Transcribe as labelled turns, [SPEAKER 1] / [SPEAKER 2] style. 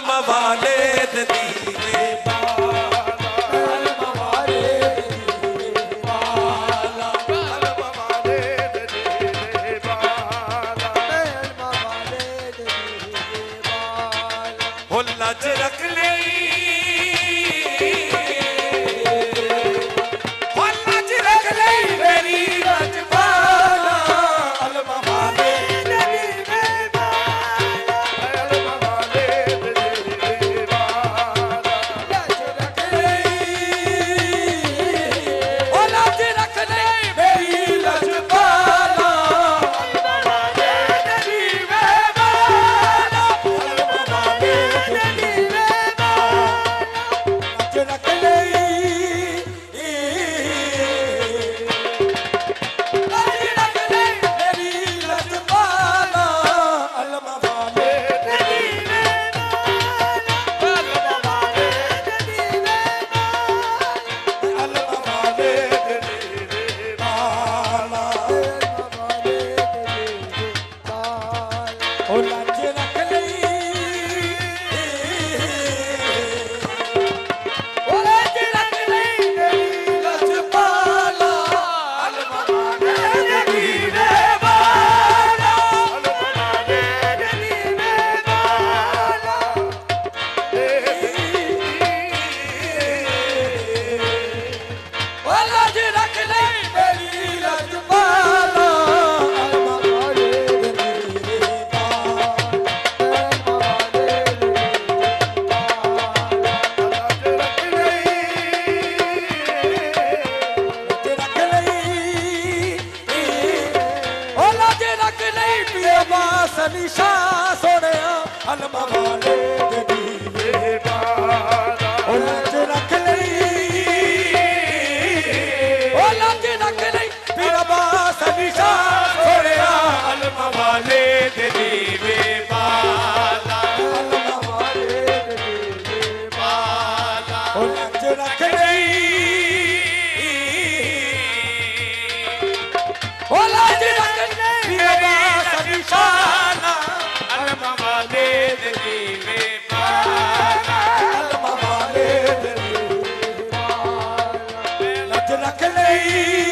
[SPEAKER 1] मवाले दीवे लज रख ले लज रख ले मेरी लजपाला अलमा वाले दीवे अलमा वाले दीवे लज रख ले लज रख ले मेरी लजपाला अलमा वाले दीवे निशा सोने अलमा वाले दीवे लज रख लई लज रख लई पीर बास निशा सोने अलमा वाले दीवे बाला अलमा वाले दीवे बाला लज रख लई लज रख लई पीर बास निशा रख ले